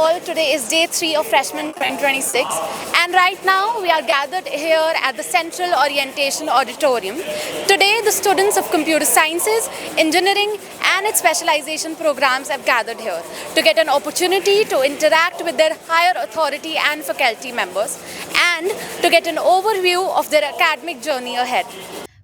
all, today is day 3 of Freshmen 2026 and right now we are gathered here at the Central Orientation Auditorium. Today the students of Computer Sciences, Engineering and its specialization programs have gathered here to get an opportunity to interact with their higher authority and faculty members and to get an overview of their academic journey ahead.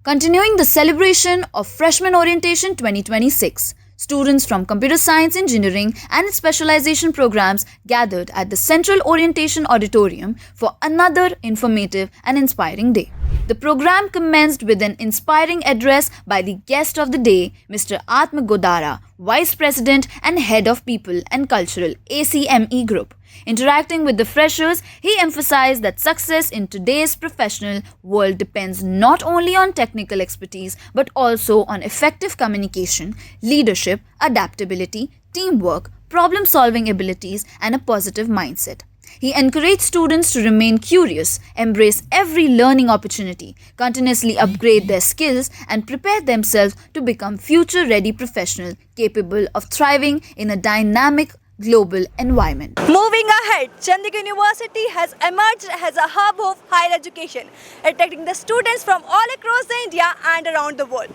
Continuing the celebration of Freshman Orientation 2026, students from Computer Science, Engineering and its specialization programs gathered at the Central Orientation Auditorium for another informative and inspiring day. The program commenced with an inspiring address by the guest of the day, Mr. Atma Godara, Vice President and Head of People and Cultural ACME Group. Interacting with the freshers, he emphasized that success in today's professional world depends not only on technical expertise but also on effective communication, leadership, adaptability, teamwork, problem-solving abilities, and a positive mindset. He encouraged students to remain curious, embrace every learning opportunity, continuously upgrade their skills, and prepare themselves to become future-ready professionals capable of thriving in a dynamic global environment. Moving ahead, Chandigarh University has emerged as a hub of higher education, attracting the students from all across India and around the world.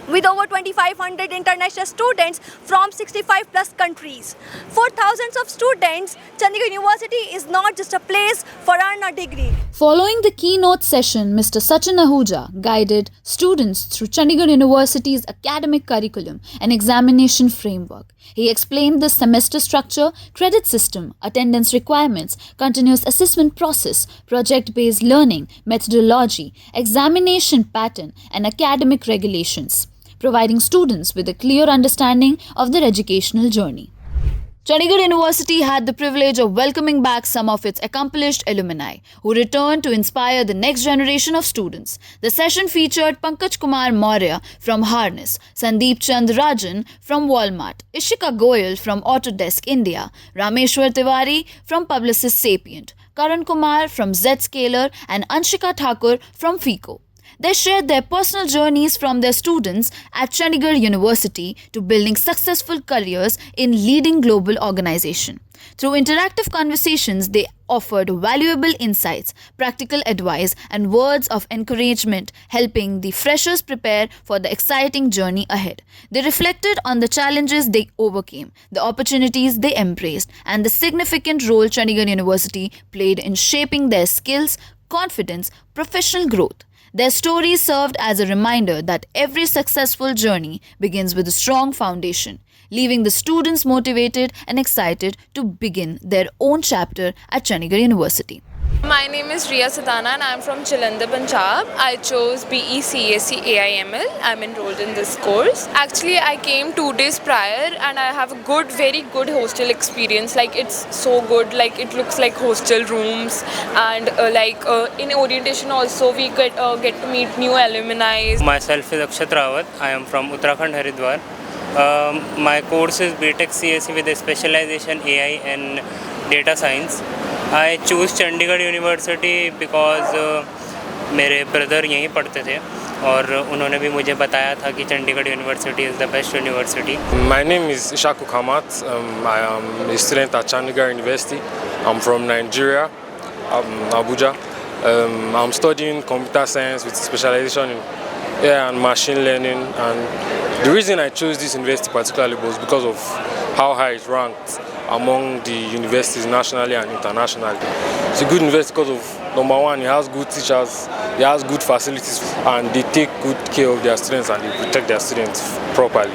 With over 2,500 international students from 65 plus countries. For thousands of students, Chandigarh University is not just a place for earn a degree. Following the keynote session, Mr. Sachin Ahuja guided students through Chandigarh University's academic curriculum and examination framework. He explained the semester structure, credit system, attendance requirements, continuous assessment process, project-based learning, methodology, examination pattern, and academic regulations, providing students with a clear understanding of their educational journey. Chandigarh University had the privilege of welcoming back some of its accomplished alumni who returned to inspire the next generation of students. The session featured Pankaj Kumar Maurya from Harness, Sandeep Chand Rajan from Walmart, Ishika Goyal from Autodesk India, Rameshwar Tiwari from Publicis Sapient, Karan Kumar from Zscaler, and Anshika Thakur from FICO. They shared their personal journeys from their students at Chandigarh University to building successful careers in leading global organizations. Through interactive conversations, they offered valuable insights, practical advice, and words of encouragement, helping the freshers prepare for the exciting journey ahead. They reflected on the challenges they overcame, the opportunities they embraced, and the significant role Chandigarh University played in shaping their skills, confidence, professional growth. Their stories served as a reminder that every successful journey begins with a strong foundation, leaving the students motivated and excited to begin their own chapter at Chandigarh University. My name is Riya Sadana and I am from Jalandhar, Punjab. I chose BE CSE AIML. I am enrolled in this course. Actually, I came 2 days prior and I have a very good hostel experience. Like, it's so good. Like, it looks like hostel rooms, and in orientation also we get to meet new alumni. Myself is Akshat Rawat. I am from Uttarakhand, Haridwar. My course is BTech CSE with a specialization AI and data science. I choose Chandigarh University because मेरे brother यहीं पढ़ते थे और उन्होंने भी मुझे बताया था कि Chandigarh university is the best university. My name is Ishaku Kamat. I am a student at Chandigarh University. I'm from Nigeria, Abuja. I'm studying computer science with specialization in AI and machine learning. And the reason I chose this university particularly was because of how high it ranked among the universities nationally and internationally. It's a good university because of, number one, it has good teachers, it has good facilities, and they take good care of their students and they protect their students properly.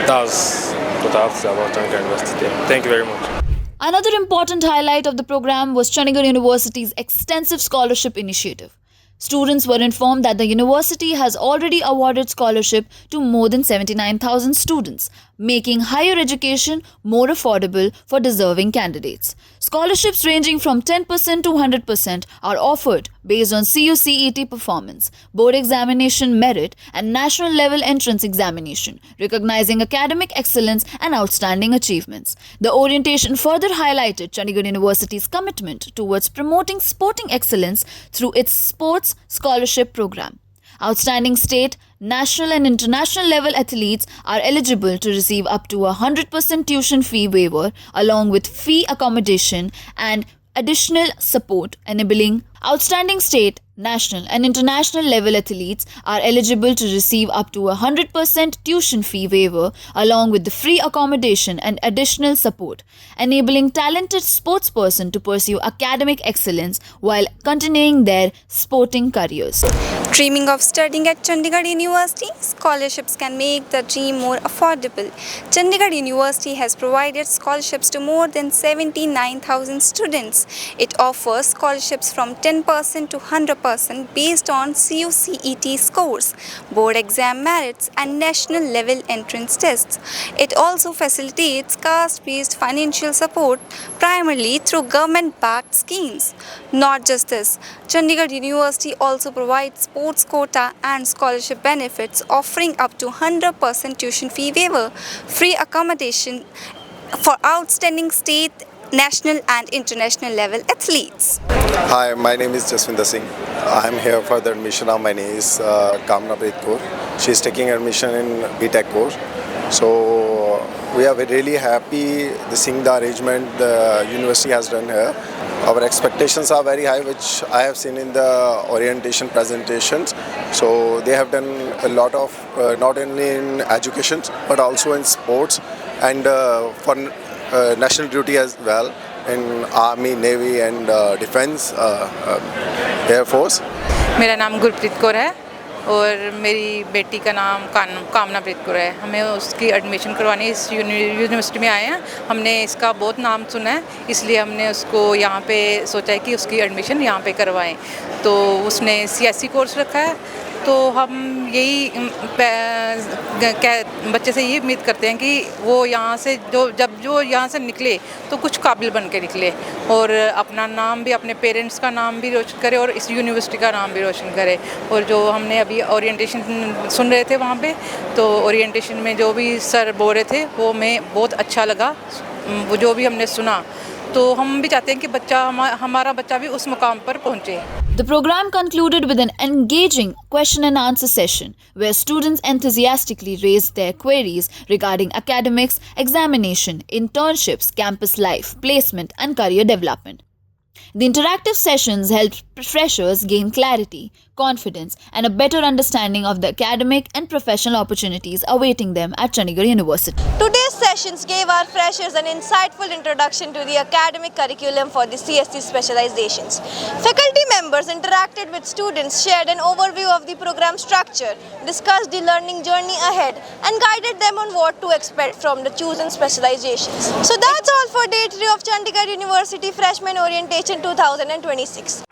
That's what I have to say about Chandigarh University. Thank you very much. Another important highlight of the program was Chandigarh University's extensive scholarship initiative. Students were informed that the university has already awarded scholarship to more than 79,000 students, making higher education more affordable for deserving candidates. Scholarships ranging from 10% to 100% are offered based on CUCET performance, board examination merit, and national level entrance examination, recognizing academic excellence and outstanding achievements. The orientation further highlighted Chandigarh University's commitment towards promoting sporting excellence through its sports scholarship program. Outstanding state, national and international level athletes are eligible to receive up to 100% tuition fee waiver along with free accommodation and additional support, enabling outstanding state, national and international level athletes are eligible to receive up to 100% tuition fee waiver along with the free accommodation and additional support, enabling talented sportsperson to pursue academic excellence while continuing their sporting careers. Dreaming of studying at Chandigarh University? Scholarships can make the dream more affordable. Chandigarh University has provided scholarships to more than 79,000 students. It offers scholarships from 10% to 100% based on CUCET scores, board exam merits, and national level entrance tests. It also facilitates caste-based financial support primarily through government-backed schemes. Not just this, Chandigarh University also provides sports quota and scholarship benefits, offering up to 100% tuition fee waiver, free accommodation for outstanding state, national and international level athletes. Hi, my name is Jaswinder Singh. I am here for the admission of my niece Kamna Preet Kaur. She is taking admission in BTech course. So we are really happy seeing the arrangement the university has done here. Our expectations are very high, which I have seen in the orientation presentations. So they have done a lot of not only in education but also in sports and for national duty as well in Army, Navy and Defence, Air Force. मेरा नाम गुरप्रीत कौर है और मेरी बेटी का नाम कामना प्रीत कौर है. हमें उसकी एडमिशन करवानी इस यूनिवर्सिटी में आए हैं. हमने इसका बहुत नाम सुना है, इसलिए हमने उसको यहाँ पे सोचा है कि उसकी एडमिशन यहाँ पे करवाएं. तो उसने CSE कोर्स रखा है. तो हम यही बच्चे से ये उम्मीद करते हैं कि वो यहाँ से जब यहाँ से निकले तो कुछ काबिल बन के निकले और अपना नाम भी, अपने पेरेंट्स का नाम भी रोशन करे और इस यूनिवर्सिटी का नाम भी रोशन करे. और जो हमने अभी ओरिएंटेशन सुन रहे थे वहाँ पे, तो ओरिएंटेशन में जो भी सर बोल रहे थे वो हमें बहुत अच्छा लगा. वो जो भी हमने सुना तो हम भी चाहते हैं कि हमारा बच्चा भी उस मुकाम पर पहुँचे. The program concluded with an engaging question and answer session where students enthusiastically raised their queries regarding academics, examination, internships, campus life, placement, and career development. The interactive sessions helped freshers gain clarity, confidence, and a better understanding of the academic and professional opportunities awaiting them at Chandigarh University. Today's sessions gave our freshers an insightful introduction to the academic curriculum for the CSE Specializations. Faculty members interacted with students, shared an overview of the program structure, discussed the learning journey ahead, and guided them on what to expect from the chosen specializations. So that's all for Day 3 of Chandigarh University Freshman Orientation 2026.